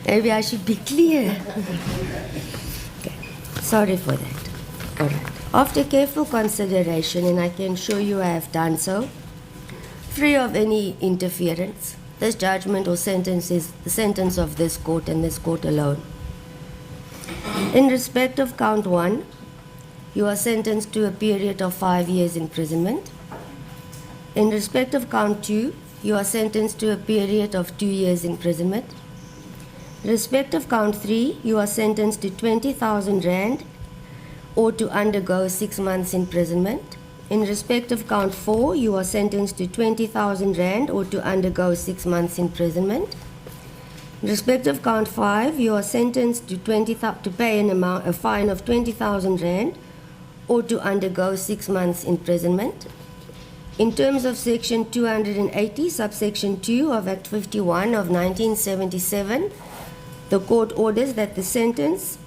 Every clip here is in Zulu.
Maybe I should be clear. Okay. Sorry for that. All right. After careful consideration, and I can show you I have done so, free of any interference, this judgment or sentence is the sentence of this court and this court alone. In respect of count 1, you are sentenced to a period of 5 years imprisonment. In respect of count 2, you are sentenced to a period of 2 years imprisonment. In respect of count 3, you are sentenced to 20,000 rand or to undergo 6 months imprisonment. In respect of count 4, you are sentenced to 20,000 rand or to undergo 6 months imprisonment. In respect of count 5, you are sentenced to pay a fine of 20,000 rand or to undergo 6 months imprisonment. In terms of section 280, subsection 2 of Act 51 of 1977, the court orders that the sentence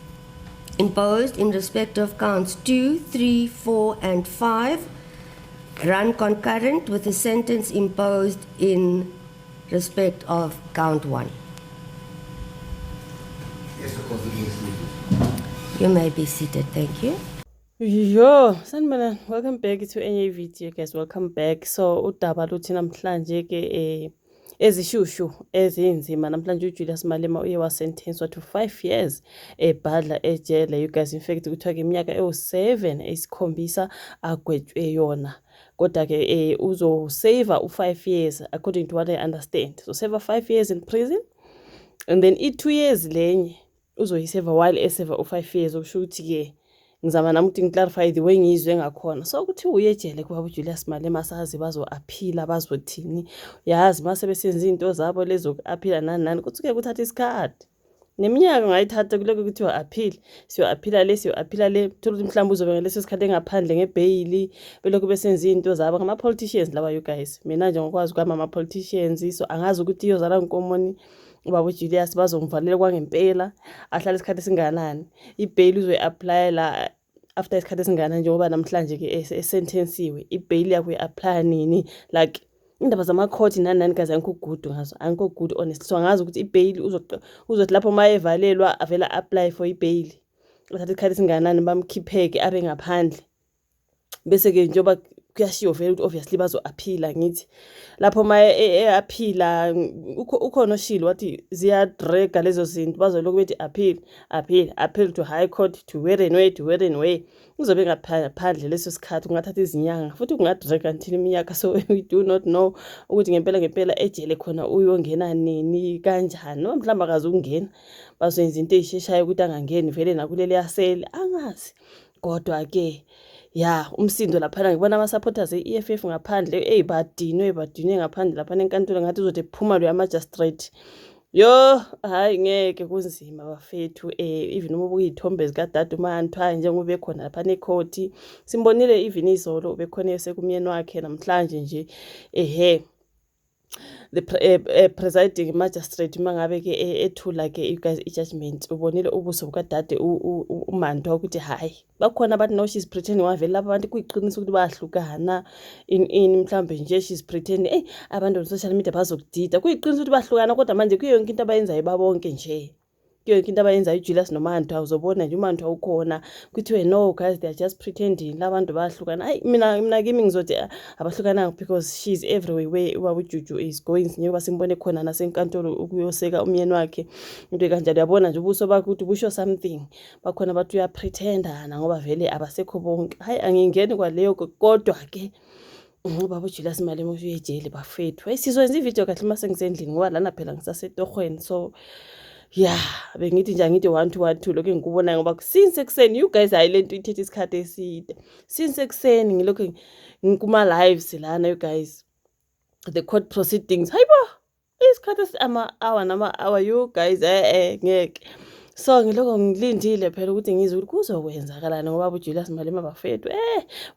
imposed in respect of counts 2, 3, 4, and 5 run concurrent with the sentence imposed in respect of count 1. You may be seated. Thank you. Yo, sanibona, welcome back to enye video guys, welcome back. So udaba luthi namhlanje ke ezishushu ezinzima namhlanje uJulius Malema uye wasentenswa to 5 years ebhadla ejele. You guys, in fact kuthiwa ke iminyaka ewu7 esikhombisa agwetshwe yona, kodwa ke uzosave u5 years according to what I understand. So save 5 years in prison and then i2 years lenye uzoyiseva while eseva u5 years, okusho ukuthi ke ngizama nami ukuthi ngiclarify the way ngizwe ngakhona. So ukuthi uye ejele kuba uJulius Malema sazi bazo-aphila bazothini, yazi mase besenza izinto zabo lezo-aphila nani kuthi ke kuthatha isikhathi neminyaka ngayithatha kuloko kuthiwa aphila, siyo-aphila le thola ukuthi mhlawumbe uzobe ngaleso sikhathi engaphandle ngebheyili belokhu besenza izinto zabo ngama-politicians lawa. You guys, mina nje ngokwazi kwami ama-politicians, so angazi ukuthi iyozala nkomoni ubaba uJulius bazomvalela kwangempela ahlala isikhathi esinganani, ibheyili uzoyi-apply la after isikhathi esinganani, njengoba namhlanje ke esentensiwe ibheyili yakho uyi-apply nini, like indaba zama-court nani guys angikho good ngazo, angikho good honestly. So angazi ukuthi ibheyili uzothi lapho uma evalelwa avela apply for ibheyili athatha isikhathi esinganani bamkhipheke abe ngaphandle, bese ke njengoba kuyashiwo vele ukuthi obviously bazo-aphila. Ngithi lapho ma e-aphila ukhona oshilo wathi ziyadraga lezo zinto, bazoloku bethi appeal to high court, to where and where uzobe ngaphandle leso sikhathi kungathatha izinyanga futhi kungadraga until iminyaka. So we do not know ukuthi ngempela ejele khona uyongena nini kanjani, noma mhlawumbe akazi ukungena bazoyenza into eyisheshayo ukuthi angangeni vele nakuleli yasele angazi. Kodwa ke ya umsindo laphana ngibona ama-supporters e-EFF ngaphandle badinwe ngaphandle laphana enkantolo, ngathi uzothi phuma lo magistrate. Yo, hayi ngeke, kunzima bafethu. Even uma ubuka iy'thombe zikadade uManthwa njengoba bekhona laphana ekhoti, simbonile even izolo bekhona esekumyeni wakhe namhlanje nje the presiding magistrate mangabe ke ethula ke you guys i-judgment, ubonile ubuso bukadade uManthwa ukuthi hayi bakhona abathi no she's pretending, wavela lapha abantu kuyiqinisa ukuthi bayahlukana in mhlambe nje she's pretending abantu on social media bazokudida, kuyiqinisa ukuthi bahlukana, kodwa manje kuyo yonke into abayenzayo babonke nje, kuyo yonke into abayenzayo uJulius noManthwa uzobona nje uManthwa ukhona kuthiwe no guys they are just pretending labantu bayahlukana. Hayi mina kimi ngizothi abahlukananga because she's everywhere where ubaba uJuju is going, njengoba simbone khona nasenkantolo ukuyoseka umyeni wakhe into kanjalo. Uyabona nje ubuso bakhe ukuthi busho something, bakhona bathi uyapretendana ngoba vele abasekho bonke. Hayi angingeni kwaleyo, kodwa ke ubaba uJulius Malema uye ejele bafethu. Sizoyenza ivideo kahle uma sengisendlini ngoba lana phela ngisasetohweni. So yeah, bengithi nje angithi 1 to 1 2 lokho engikubona ngoba since ekuseni you guys hayi lento ithethe isikhathi eside. Since ekuseni ngilokho ngikuma lives lana you guys, the court proceedings, hayibo isikhathi ama-hour you guys ngeke. So ngiloko ngilindile phela ukuthi ngizwe ukuthi kuzokwenzakalani ngoba uJulius Malema bafethu.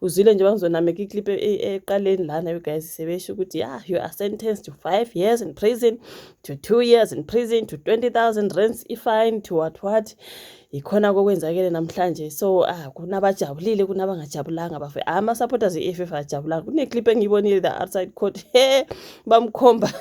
Uzwile nje bangizonameka iclip eqaleni lana you guys sebesho ukuthi you are sentenced to 5 years in prison, to 2 years in prison, to 20,000 rands fine, to what. ikhona kokwenzakele namhlanje. So kunabajabulile kunabangajabulanga bafethu. Ama-supporters e-EFF ajabulanga. Kuneclip engiyibonile the outside court bamkhomba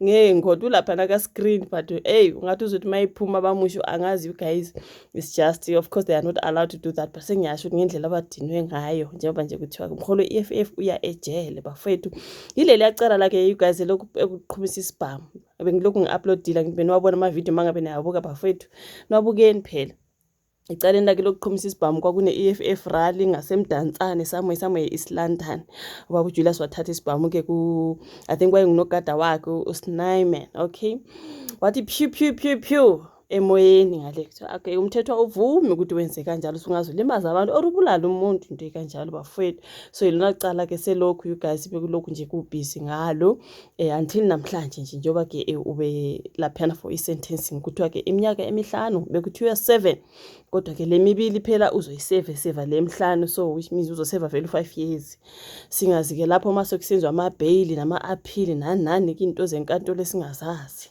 ngengodi ulaphana ka-screen, but hey ungathi uzothi mayiphuma bamusho angazi you guys, it's just of course they are not allowed to do that, but sengiyasho ngendlela abadinwe ngayo njengoba nje kuthiwa umholo e-EFF uya ejele bafethu. Yileli yacala lakhe you guys lokhu ekuqhumisa isibhamu. Bengilokhu ngi-uploadile ngibe niwabona amavidiyo mangabe niyabuka bafethu, niwabukeni phela. Icaleni lakhe lokuqhumisa isibhamu kwakune-EFF rally ngasemdansane somewhere e-East London. Ubaba uJulius wathatha isibhamu-ke I think wayengunogada wakhe uSnyman, okay, wathi phew emoyeni ngale kuthiwa okay umthetho uvumi ukuthi wenze kanjalo, sungazulimaza abantu or ubulala umuntu into ekanjalo bafethu. So yilona cala ke selokhu you guys bekulokhu nje kubhizi ngalo until namhlanje nje njoba ke ube laphana for i-sentencing kuthiwa ke iminyaka emihlanu bekuthiwa 7, kodwa ke lemibili phela uzoyiseva le emihlanu, so which means uzoseva vele 5 years. Singazi ke lapho mase kusenziwa ama-bail nama-appeal nani into zenkantolo esingazazi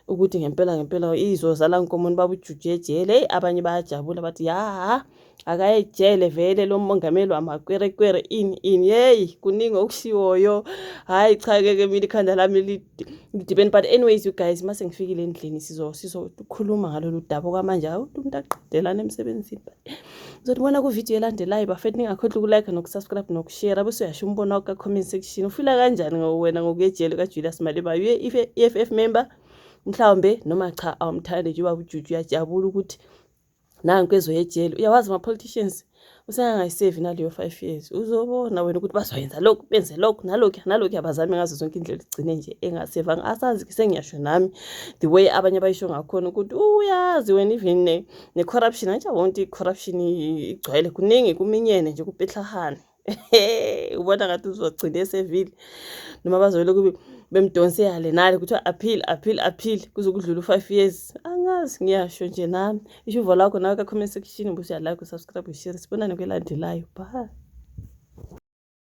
ukuthi ngempela izozala nkomoni baba uJuju ejele. Abanye bayajabula bathi ya akayejele vele lo mongameli wamakwerekwere in hey kuningi okushiwoyo. Hayi cha ke mina ikhanda lami lidibene, but anyways you guys mase ngifikile endlini sizokhuluma ngalolu daba kwamanje umuntu aqedelana emsebenzini. Uzotibona ku video elandelayo bafethu, ningakhohlwa ukulike nokusubscribe nokushare. Abese uyasho umbono wakho ka-comment section. Ufila kanjani ngowena ngokuyejele kaJulius Malema EFF member mhlawumbe noma cha awumthandi nje ubaba uJuju uyajabula ukuthi nanku ezoyejele. Uyawazi ama-politicians usengayisevi naleyo 5 years, uzobona wena ukuthi bazoyenza lokhu benze lokhu nalokhu abazame ngazo zonke indlela igcine nje engaseva. Asazi ke sengiyasho nami the way abanye bayisho ngakhona ukuthi uyazi wena even ne-corruption atsha wonke i-corruption igcwele kuningi kuminyene nje kupehlahana. Ubona ngathi uzogcina esevile noma bazovele kube bemdonse yale nale kuthiwa appeal kuzokudlula 5 years. Angazi ngiyasho nje nami. Ishuvo lakho nawe ka-comment section ubusuyalike usubscribe ushare. Sibonane kwelandelayo. Bye.